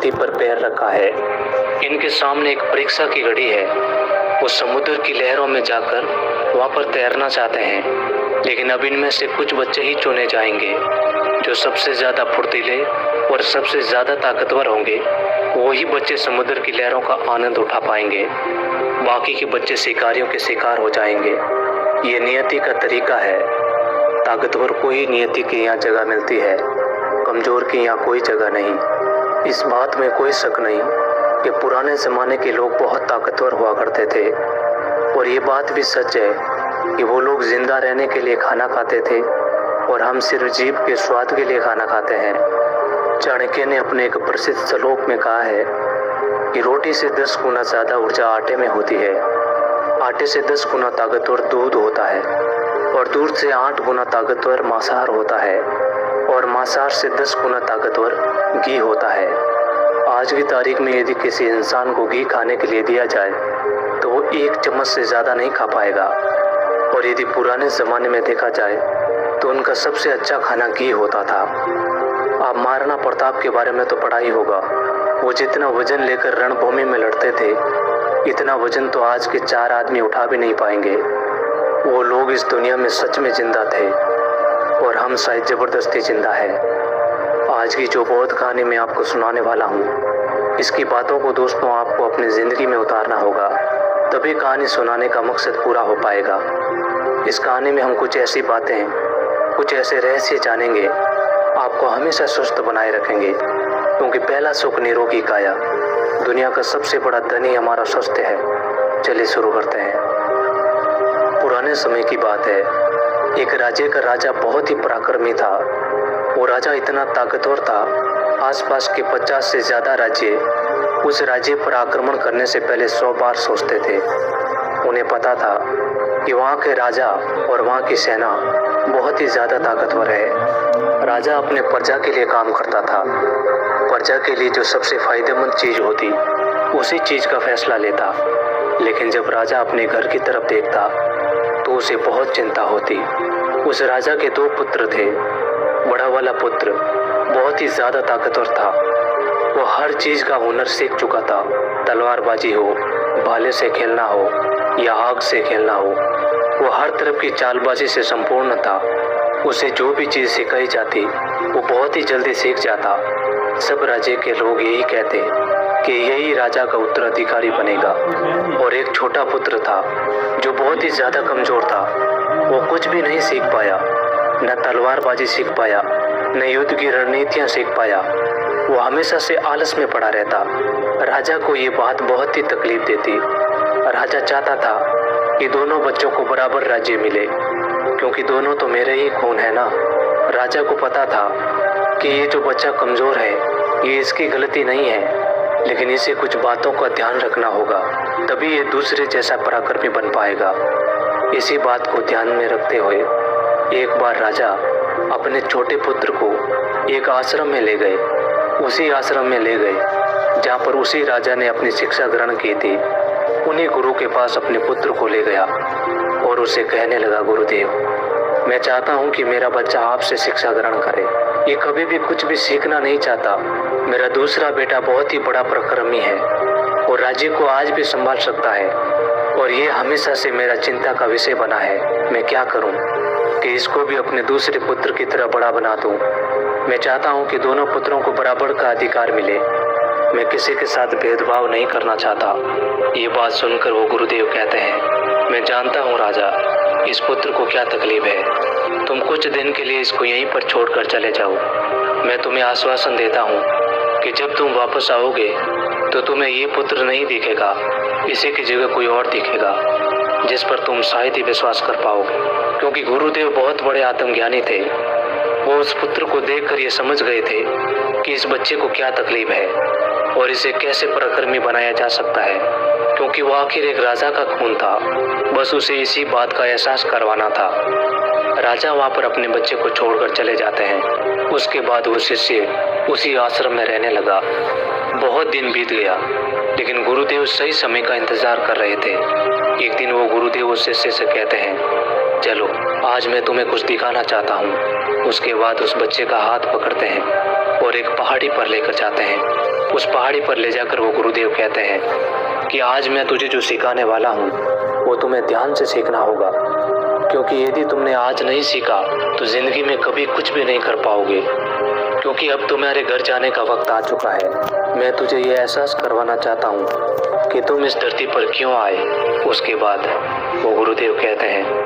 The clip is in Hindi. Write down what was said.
धरती पर पैर रखा है। इनके सामने एक परीक्षा की घड़ी है। वो समुद्र की लहरों में जाकर वहाँ पर तैरना चाहते हैं, लेकिन अब इनमें से कुछ बच्चे ही चुने जाएंगे जो सबसे ज़्यादा फुर्तीले और सबसे ज़्यादा ताकतवर होंगे। वही बच्चे समुद्र की लहरों का आनंद उठा पाएंगे। बाकी के बच्चे शिकारियों के शिकार हो जाएंगे। ये नियति का तरीका है। ताकतवर को ही नियति के यहाँ जगह मिलती है, कमज़ोर के यहाँ कोई जगह नहीं। इस बात में कोई शक नहीं कि पुराने ज़माने के लोग बहुत ताकतवर हुआ करते थे, और ये बात भी सच है कि वो लोग जिंदा रहने के लिए खाना खाते थे और हम सिर्फ जीभ के स्वाद के लिए खाना खाते हैं। चाणक्य ने अपने एक प्रसिद्ध श्लोक में कहा है कि रोटी से 10 गुना ज़्यादा ऊर्जा आटे में होती है, आटे से 10 गुना ताकतवर दूध होता है, और दूध से 8 गुना ताकतवर मांसाहार होता है, और मांसाहार से 10 गुना ताकतवर घी होता है। आज की तारीख में यदि किसी इंसान को घी खाने के लिए दिया जाए तो वो 1 चम्मच से ज़्यादा नहीं खा पाएगा। और यदि पुराने ज़माने में देखा जाए तो उनका सबसे अच्छा खाना घी होता था। आप महाराणा प्रताप के बारे में तो पढ़ा ही होगा। वो जितना वजन लेकर रणभूमि में लड़ते थे, इतना वजन तो आज के 4 आदमी उठा भी नहीं पाएंगे। वो लोग इस दुनिया में सच में जिंदा थे, और हम शायद ज़बरदस्ती जिंदा है। आज की जो बौद्ध कहानी मैं आपको सुनाने वाला हूँ, इसकी बातों को दोस्तों आपको अपनी ज़िंदगी में उतारना होगा, तभी कहानी सुनाने का मकसद पूरा हो पाएगा। इस कहानी में हम कुछ ऐसी बातें, कुछ ऐसे रहस्य जानेंगे, आपको हमेशा स्वस्थ बनाए रखेंगे, क्योंकि पहला सुख निरोगी काया। दुनिया का सबसे बड़ा धन ही हमारा स्वास्थ्य है। चलिए शुरू करते हैं। पुराने समय की बात है। एक राज्य का राजा बहुत ही पराक्रमी था। वो राजा इतना ताकतवर था, आसपास के 50 से ज़्यादा राज्य उस राज्य पर आक्रमण करने से पहले 100 बार सोचते थे। उन्हें पता था कि वहाँ के राजा और वहाँ की सेना बहुत ही ज़्यादा ताकतवर है। राजा अपने प्रजा के लिए काम करता था। प्रजा के लिए जो सबसे फायदेमंद चीज़ होती, उसी चीज़ का फैसला लेता। लेकिन जब राजा अपने घर की तरफ देखता तो उसे बहुत चिंता होती। उस राजा के 2 पुत्र थे। बड़ा वाला पुत्र बहुत ही ज़्यादा ताकतवर था। वो हर चीज़ का हुनर सीख चुका था। तलवारबाजी हो, भाले से खेलना हो या आग से खेलना हो, वो हर तरफ की चालबाजी से संपूर्ण था। उसे जो भी चीज़ सिखाई जाती वो बहुत ही जल्दी सीख जाता। सब राज्य के लोग यही कहते कि यही राजा का उत्तराधिकारी बनेगा। और एक छोटा पुत्र था जो बहुत ही ज़्यादा कमज़ोर था। वो कुछ भी नहीं सीख पाया, न तलवारबाजी सीख पाया, न युद्ध की रणनीतियाँ सीख पाया। वो हमेशा से आलस में पड़ा रहता। राजा को ये बात बहुत ही तकलीफ देती। राजा चाहता था कि दोनों बच्चों को बराबर राज्य मिले, क्योंकि दोनों तो मेरे ही खून है ना। राजा को पता था कि ये जो बच्चा कमज़ोर है ये इसकी गलती नहीं है, लेकिन इसे कुछ बातों का ध्यान रखना होगा, तभी ये दूसरे जैसा पराक्रमी बन पाएगा। इसी बात को ध्यान में रखते हुए एक बार राजा अपने छोटे पुत्र को एक आश्रम में ले गए। उसी आश्रम में ले गए जहाँ पर उसी राजा ने अपनी शिक्षा ग्रहण की थी। उन्हीं गुरु के पास अपने पुत्र को ले गया और उसे कहने लगा, गुरुदेव, मैं चाहता हूँ कि मेरा बच्चा आपसे शिक्षा ग्रहण करे। ये कभी भी कुछ भी सीखना नहीं चाहता। मेरा दूसरा बेटा बहुत ही बड़ा पराक्रमी है और राज्य को आज भी संभाल सकता है, और ये हमेशा से मेरा चिंता का विषय बना है। मैं क्या करूं कि इसको भी अपने दूसरे पुत्र की तरह बड़ा बना दूं। मैं चाहता हूं कि दोनों पुत्रों को बराबर का अधिकार मिले। मैं किसी के साथ भेदभाव नहीं करना चाहता। ये बात सुनकर वो गुरुदेव कहते हैं, मैं जानता हूँ राजा, इस पुत्र को क्या तकलीफ है। तुम कुछ दिन के लिए इसको यहीं पर छोड़कर चले जाओ। मैं तुम्हें आश्वासन देता हूँ कि जब तुम वापस आओगे तो तुम्हें ये पुत्र नहीं दिखेगा, इसी की जगह कोई और दिखेगा जिस पर तुम शायद ही विश्वास कर पाओगे। क्योंकि गुरुदेव बहुत बड़े आत्मज्ञानी थे। वो उस पुत्र को देखकर ये समझ गए थे कि इस बच्चे को क्या तकलीफ है और इसे कैसे पराक्रमी बनाया जा सकता है, क्योंकि वो आखिर एक राजा का खून था। बस उसे इसी बात का एहसास करवाना था। राजा वहाँ पर अपने बच्चे को छोड़कर चले जाते हैं। उसके बाद वो शिष्य उसी आश्रम में रहने लगा। बहुत दिन बीत गया, लेकिन गुरुदेव सही समय का इंतजार कर रहे थे। एक दिन वो गुरुदेव उस शिष्य से कहते हैं, चलो आज मैं तुम्हें कुछ दिखाना चाहता हूँ। उसके बाद उस बच्चे का हाथ पकड़ते हैं और एक पहाड़ी पर लेकर जाते हैं। उस पहाड़ी पर ले जाकर वो गुरुदेव कहते हैं कि आज मैं तुझे जो सिखाने वाला हूँ वो तुम्हें ध्यान से सीखना होगा, क्योंकि यदि तुमने आज नहीं सीखा तो जिंदगी में कभी कुछ भी नहीं कर पाओगे। क्योंकि अब तुम्हारे घर जाने का वक्त आ चुका है। मैं तुझे ये एहसास करवाना चाहता हूँ कि तुम इस धरती पर क्यों आए। उसके बाद वो गुरुदेव कहते हैं